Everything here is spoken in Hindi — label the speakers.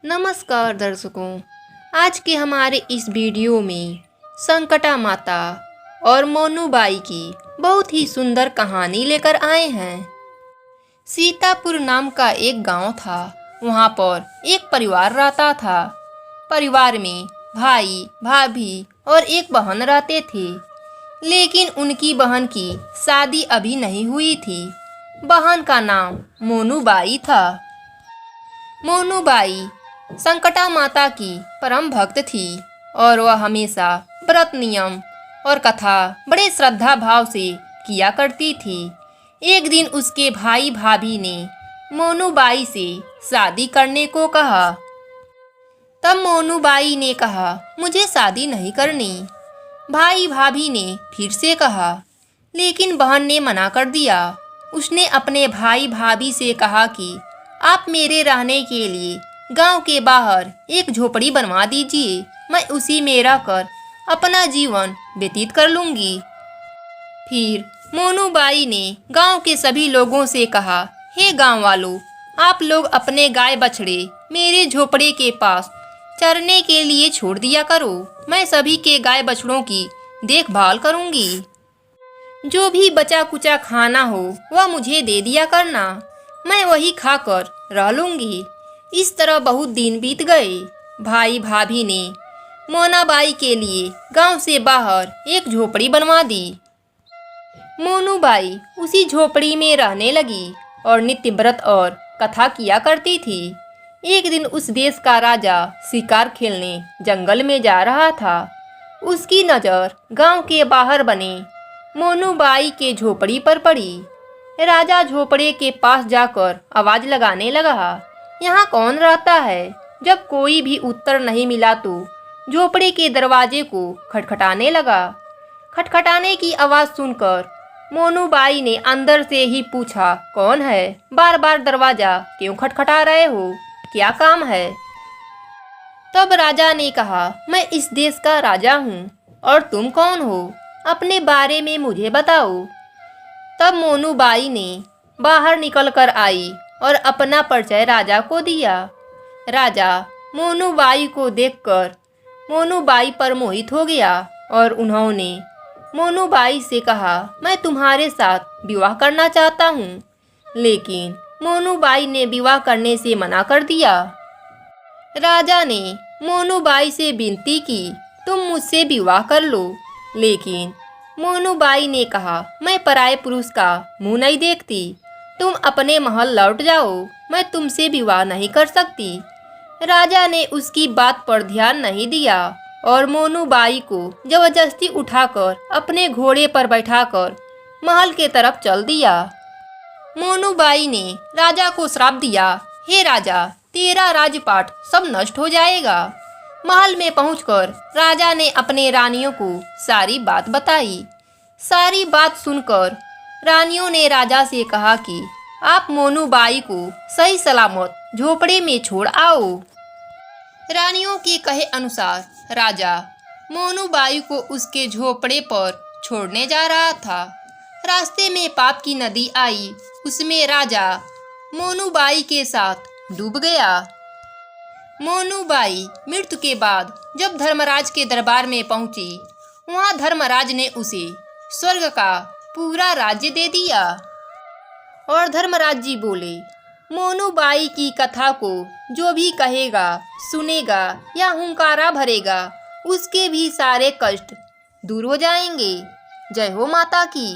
Speaker 1: नमस्कार दर्शकों, आज के हमारे इस वीडियो में संकटा माता और मोनूबाई की बहुत ही सुंदर कहानी लेकर आए हैं। सीतापुर नाम का एक गांव था। वहां पर एक परिवार रहता था। परिवार में भाई, भाभी और एक बहन रहते थे, लेकिन उनकी बहन की शादी अभी नहीं हुई थी। बहन का नाम मोनूबाई था। मोनूबाई संकटा माता की परम भक्त थी और वह हमेशा व्रत, नियम और कथा बड़े श्रद्धा भाव से किया करती थी। एक दिन उसके भाई भाभी ने मोनूबाई से शादी करने को कहा। तब मोनूबाई ने कहा, मुझे शादी नहीं करनी। भाई भाभी ने फिर से कहा, लेकिन बहन ने मना कर दिया। उसने अपने भाई भाभी से कहा कि आप मेरे रहने के लिए गांव के बाहर एक झोपड़ी बनवा दीजिए, मैं उसी में रहकर अपना जीवन व्यतीत कर लूंगी। फिर मोनूबाई ने गांव के सभी लोगों से कहा, हे गांव वालों, आप लोग अपने गाय बछड़े मेरे झोपड़े के पास चरने के लिए छोड़ दिया करो। मैं सभी के गाय बछड़ों की देखभाल करूंगी। जो भी बचा कुचा खाना हो वह मुझे दे दिया करना, मैं वही खाकर रह लूंगी। इस तरह बहुत दिन बीत गए। भाई भाभी ने मोनाबाई के लिए गांव से बाहर एक झोपड़ी बनवा दी। मोनूबाई उसी झोपड़ी में रहने लगी और नित्य व्रत और कथा किया करती थी। एक दिन उस देश का राजा शिकार खेलने जंगल में जा रहा था। उसकी नज़र गांव के बाहर बने मोनूबाई के झोपड़ी पर पड़ी। राजा झोपड़े के पास जाकर आवाज लगाने लगा, यहाँ कौन रहता है? जब कोई भी उत्तर नहीं मिला तो झोपड़े के दरवाजे को खटखटाने लगा। खटखटाने की आवाज सुनकर मोनूबाई ने अंदर से ही पूछा, कौन है? बार बार दरवाजा क्यों खटखटा रहे हो? क्या काम है? तब राजा ने कहा, मैं इस देश का राजा हूँ और तुम कौन हो? अपने बारे में मुझे बताओ। तब मोनूबाई ने बाहर निकल कर आई और अपना परिचय राजा को दिया। राजा मोनूबाई को देखकर मोनूबाई पर मोहित हो गया और उन्होंने मोनूबाई से कहा, मैं तुम्हारे साथ विवाह करना चाहता हूँ। लेकिन मोनूबाई ने विवाह करने से मना कर दिया। राजा ने मोनूबाई से विनती की, तुम मुझसे विवाह कर लो। लेकिन मोनूबाई ने कहा, मैं पराये पुरुष का मुंह नहीं देखती, तुम अपने महल लौट जाओ, मैं तुमसे विवाह नहीं कर सकती। राजा ने उसकी बात पर ध्यान नहीं दिया और मोनूबाई को जबरदस्ती उठाकर अपने घोड़े पर बैठाकर महल के तरफ चल दिया। मोनूबाई ने राजा को श्राप दिया, हे राजा, तेरा राजपाट सब नष्ट हो जाएगा। महल में पहुंचकर राजा ने अपने रानियों को सारी बात बताई। सारी बात सुनकर रानियों ने राजा से कहा कि आप मोनूबाई को सही सलामत झोपड़े में छोड़ आओ। रानियों के कहे अनुसार राजा मोनूबाई को उसके झोपड़े पर छोड़ने जा रहा था। रास्ते में पाप की नदी आई, उसमें राजा मोनूबाई के साथ डूब गया। मोनूबाई मृत्यु के बाद जब धर्मराज के दरबार में पहुंची, वहां धर्मराज ने उसे स्वर्ग का पूरा राज्य दे दिया। और धर्मराज जी बोले, मोनूबाई की कथा को जो भी कहेगा, सुनेगा या हुंकारा भरेगा, उसके भी सारे कष्ट दूर हो जाएंगे। जय हो माता की।